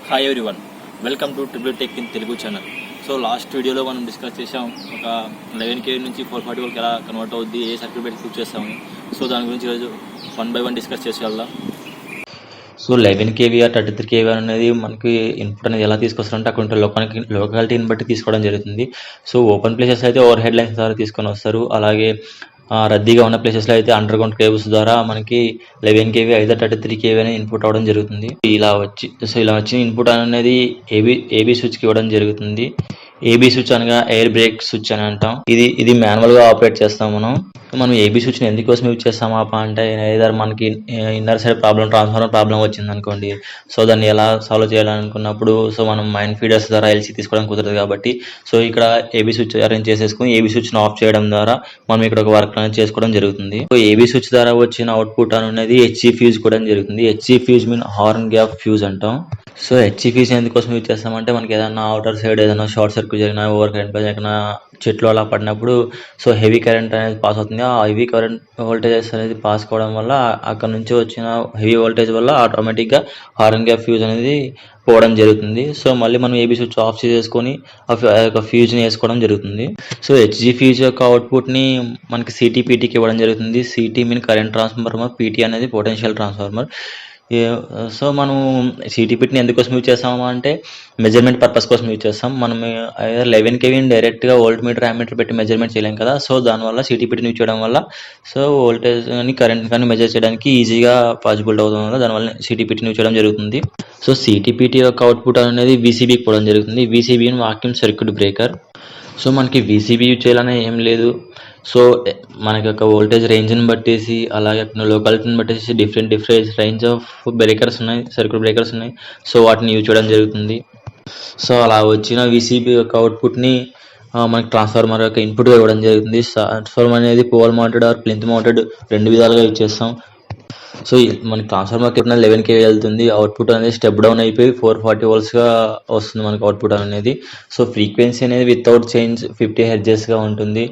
Hi everyone, welcome to triple tech in Telugu channel. So last వీడియోలో మనం discuss చేసాం ఒక 11K నుంచి 440 వరకు ఎలా కన్వర్ట్ అవుద్ది, ఏ సర్క్యూట్ బెట్ యూజ్ చేస్తామని. సో దాని గురించి ఈరోజు 1 by 1 డిస్కస్ చేసి వెళ్దాం. సో 11 kV 33 kV అనేది మనకి ఇన్పుట్ అనేది ఎలా తీసుకొస్తారంటే అక్కడ లొకాలిటీని బట్టి తీసుకోవడం జరుగుతుంది. సో ఓపెన్ ప్లేసెస్ అయితే ఓవర్ హెడ్ లైన్స్ ద్వారా తీసుకొని వస్తారు. అలాగే రద్దీగా ఉన్న ప్లేసెస్లో అయితే అండర్ గ్రౌండ్ కేబుల్స్ ద్వారా మనకి 11 kV అయితే 33 kV అనేది ఇన్పుట్ అవ్వడం జరుగుతుంది. ఇలా వచ్చిన ఇన్పుట్ అనేది ఏబీ స్విచ్కి ఇవ్వడం జరుగుతుంది. ఏబీ స్విచ్ అనగా ఎయిర్ బ్రేక్ స్విచ్ అని అంటాం. ఇది మాన్యువల్గా ఆపరేట్ చేస్తాం. మనం ఏబీ స్విచ్ని ఎందుకోసం యూజ్ చేస్తామా అంటే ఏదైనా మనకి ఇన్నర్ సైడ్ ట్రాన్స్ఫార్మర్ ప్రాబ్లం వచ్చింది అనుకోండి. సో దాన్ని ఎలా సాల్వ్ చేయాలనుకున్నప్పుడు మనం మైండ్ ఫీడర్స్ ద్వారా ఎల్సీ తీసుకోవడం కుదరదు కాబట్టి సో ఇక్కడ ఏబీ స్విచ్ అరేంజ్ చేసేసుకుని ఏబీ స్విచ్ను ఆఫ్ చేయడం ద్వారా మనం ఇక్కడ ఒక వర్క్ అనేది చేసుకోవడం జరుగుతుంది. సో ఏబీ స్విచ్ ద్వారా వచ్చిన అవుట్పుట్ అనేది హెచ్ఈ ఫ్యూజ్ కూడా జరుగుతుంది. HE fuse mean horn gap fuse అంటాం. సో హెచ్ఈ ఫ్యూజ్ ఎందుకోసం యూజ్ చేస్తామంటే మనకి ఏదైనా అవుటర్ సైడ్ ఏదైనా షార్ట్ సర్క్యూట్ జరిగినా, ఓవర్ కరెంట్ జరిగినా, చెట్లు అలా పడినప్పుడు సో హెవీ కరెంట్ అనేది పాస్ అవుతుంది. ఆ హెవీ కరెంట్ వోల్టేజెస్ అనేది పాస్ కావడం వల్ల అక్కడ నుంచి వచ్చిన హెవీ వోల్టేజ్ వల్ల ఆటోమేటిక్గా హార్న్ గ్యాప్ ఫ్యూజ్ అనేది పోవడం జరుగుతుంది. సో మళ్ళీ మనం ఏబీ స్విచ్ ఆఫ్ చేసేసుకొని ఆ యొక్క ఫ్యూజ్ని వేసుకోవడం జరుగుతుంది. సో హెచ్జీ ఫ్యూజ్ యొక్క అవుట్పుట్ని మనకి సిటీపీటీకి ఇవ్వడం జరుగుతుంది. City mean current transformer, PT అనేది పొటెన్షియల్ ట్రాన్స్ఫార్మర్. సో మనం సిటీపీటీని ఎందుకోసం యూజ్ చేస్తాము అంటే మెజర్మెంట్ పర్పస్ కోసం యూజ్ చేస్తాం. మనం 11 kV డైరెక్ట్గా వోల్ట్ మీటర్, యామీటర్ పెట్టి మెజర్మెంట్ చేయలేం కదా. సో దానివల్ల సిటీపీటీని యూజ్ చేయడం వల్ల సో వోల్టేజ్ కానీ కరెంట్ కానీ మెజర్ చేయడానికి ఈజీగా పాసిబుల్ అవుతుంది కదా, దానివల్ల సిటీపీటీని యూజ్ చేయడం జరుగుతుంది. సో సిటీపీటీ యొక్క అవుట్పుట్ అనేది వీసీబీకి పోవడం జరుగుతుంది. వీసీబీ వాక్యూమ్ సర్క్యూట్ బ్రేకర్. సో మనకి వీసీబీ యూజ్ చేయాలనే ఏం లేదు. సో మనకి ఒక వోల్టేజ్ రేంజ్ని బట్టేసి అలాగే లొకాలిటీని బట్టేసి డిఫరెంట్ రేంజ్ ఆఫ్ బ్రేకర్స్ ఉన్నాయి, సర్క్యూట్ బ్రేకర్స్ ఉన్నాయి. సో వాటిని యూజ్ చేయడం జరుగుతుంది. సో అలా వచ్చిన వీసీబీ యొక్క అవుట్పుట్ని మనకి ట్రాన్స్ఫార్మర్ యొక్క ఇన్పుట్గా ఇవ్వడం జరుగుతుంది. ట్రాన్స్ఫార్మర్ అనేది pole mounted or plinth mounted రెండు విధాలుగా యూజ్ చేస్తాం. సో మనకి ట్రాన్స్ఫార్మర్కి 11 kV వెళ్తుంది. అవుట్పుట్ అనేది స్టెప్ డౌన్ అయిపోయి 440 voltsగా వస్తుంది మనకి అవుట్పుట్ అనేది. సో ఫ్రీక్వెన్సీ అనేది వితౌట్ చేంజ్ 50 Hzగా ఉంటుంది.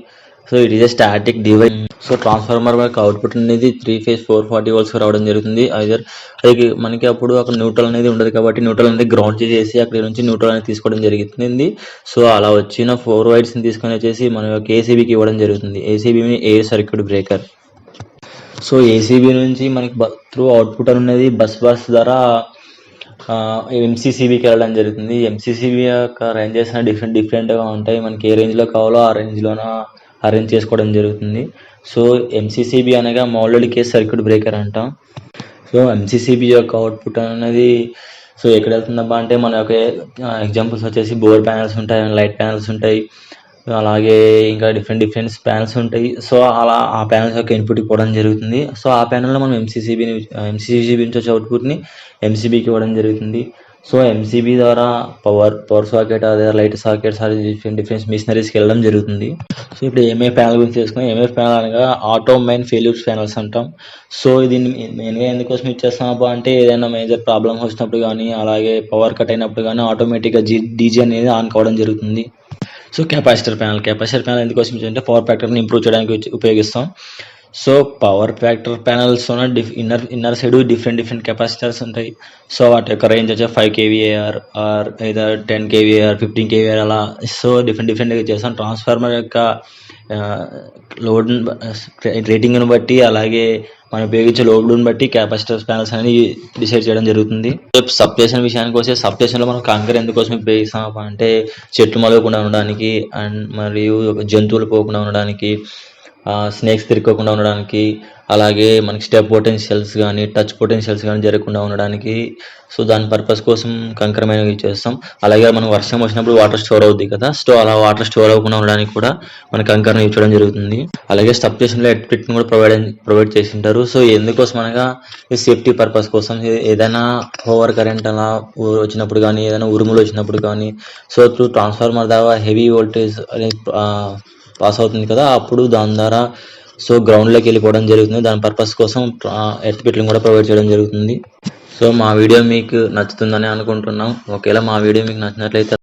So it is a static device. So transformer యొక్క అవుట్పుట్ అనేది 3 phase 440 volts రావడం జరుగుతుంది. ఐదర్ అది మనకి అప్పుడు అక్కడ న్యూట్రల్ అనేది ఉండదు కాబట్టి న్యూట్రల్ అనేది గ్రౌండ్ చేసి అక్కడ నుంచి న్యూట్రల్ అనేది తీసుకోవడం జరుగుతుంది. సో అలా వచ్చిన 4 వైర్స్ని తీసుకొని వచ్చేసి మన యొక్క ఏసీబీకి ఇవ్వడం జరుగుతుంది. ACB air circuit breaker. So ACB నుంచి మనకి త్రూ అవుట్పుట్ అనేది బస్ ద్వారా ఎంసీసీబీకి వెళ్ళడం జరుగుతుంది. ఎంసీసీబీ యొక్క రేంజెస్ డిఫరెంట్గా ఉంటాయి. మనకి ఏ రేంజ్లో కావాలో ఆ రేంజ్లోన అరేంజ్ చేసుకోవడం జరుగుతుంది. సో ఎంసీసీబీ అనగా మౌల్డెడ్ కేస్ సర్క్యూట్ బ్రేకర్ అంటాం. సో ఎంసీసీబీ యొక్క అవుట్పుట్ అనేది సో ఎక్కడ వెళ్తుందబ్బా అంటే మన యొక్క ఎగ్జాంపుల్స్ వచ్చేసి బోర్ ప్యానల్స్ ఉంటాయి, లైట్ ప్యానల్స్ ఉంటాయి, అలాగే ఇంకా డిఫరెంట్ ప్యానల్స్ ఉంటాయి. సో అలా ఆ ప్యానల్స్ యొక్క ఇన్పుట్కి పోవడం జరుగుతుంది. సో ఆ ప్యానల్లో మనం ఎంసీసీబీ నుంచి వచ్చే అవుట్పుట్ని ఎంసీబీకి ఇవ్వడం జరుగుతుంది. సో ఎంసీబీ ద్వారా పవర్ సాకెట్, అదే లైట్ సాకెట్స్, అది డిఫరెంట్ మిషనరీస్కి వెళ్ళడం జరుగుతుంది. సో ఇప్పుడు ఎంఎఫ్ ప్యానల్ గురించి తెలుసుకున్నాం. ఎంఎఫ్ ప్యానల్ అనగా ఆటో మెయిన్ ఫెయిల్యూర్ ప్యానల్స్ అంటాం. సో దీన్ని మెయిన్గా ఎందుకోసం ఇచ్చేస్తామా అంటే ఏదైనా మేజర్ ప్రాబ్లమ్ వచ్చినప్పుడు కానీ అలాగే పవర్ కట్ అయినప్పుడు కానీ ఆటోమేటిక్గా డీజీ అనేది ఆన్ కావడం జరుగుతుంది. సో కెపాసిటర్ ప్యానల్ ఎందుకోసం అంటే పవర్ ఫ్యాక్టర్ని ఇంప్రూవ్ చేయడానికి ఉపయోగిస్తాం. So power factor panels inner side different capacitors ఉంటాయి. సో వాటి యొక్క రేంజ్ వచ్చి 5 kVAr ఆర్ లేదా 10 kVAr 15 kVAr అలా. సో డిఫరెంట్గా చేస్తాం. ట్రాన్స్ఫార్మర్ యొక్క లోడ్ రేటింగ్ని బట్టి అలాగే మనం ఉపయోగించే లోడ్ని బట్టి కెపాసిటర్ ప్యానల్స్ అనేది డిసైడ్ చేయడం జరుగుతుంది. సబ్స్టేషన్ విషయానికి వస్తే సబ్స్టేషన్లో మనం కంకర్ ఎందుకోసం ఉపయోగిస్తాం అంటే చెట్లు మొలగకుండా ఉండడానికి అండ్ మరియు జంతువులు పోకుండా ఉండడానికి, స్నేక్స్ తిరగకుండా ఉండడానికి, అలాగే మనకి స్టెప్ పొటెన్షియల్స్ కానీ టచ్ పొటెన్షియల్స్ కానీ జరగకుండా ఉండడానికి. సో దాని పర్పస్ కోసం కంకరమైన యూజ్ చేస్తాం. అలాగే మనం వర్షం వచ్చినప్పుడు వాటర్ స్టోర్ అవుద్ది కదా, సో అలా వాటర్ స్టోర్ అవ్వకుండా ఉండడానికి కూడా మన కంకరను యూజ్ చేయడం జరుగుతుంది. అలాగే సబ్స్టేషన్లో ఎలక్ట్రిక్ని కూడా ప్రొవైడ్ చేసి ఉంటారు. సో ఎందుకోసం అనగా ఈ సేఫ్టీ పర్పస్ కోసం. ఏదైనా ఓవర్ కరెంట్ అలా వచ్చినప్పుడు కానీ ఏదైనా ఉరుములు వచ్చినప్పుడు కానీ సో త్రూ ట్రాన్స్ఫార్మర్ ద్వారా హెవీ వోల్టేజ్ అనేది పాస్ అవుతుంది కదా, అప్పుడు దాని ద్వారా సో గ్రౌండ్లోకి వెళ్ళిపోవడం జరుగుతుంది. దాని పర్పస్ కోసం ఎర్త్పిట్లను కూడా ప్రొవైడ్ చేయడం జరుగుతుంది. సో మా వీడియో మీకు నచ్చుతుందని అనుకుంటున్నాం. ఒకవేళ మా వీడియో మీకు నచ్చినట్లయితే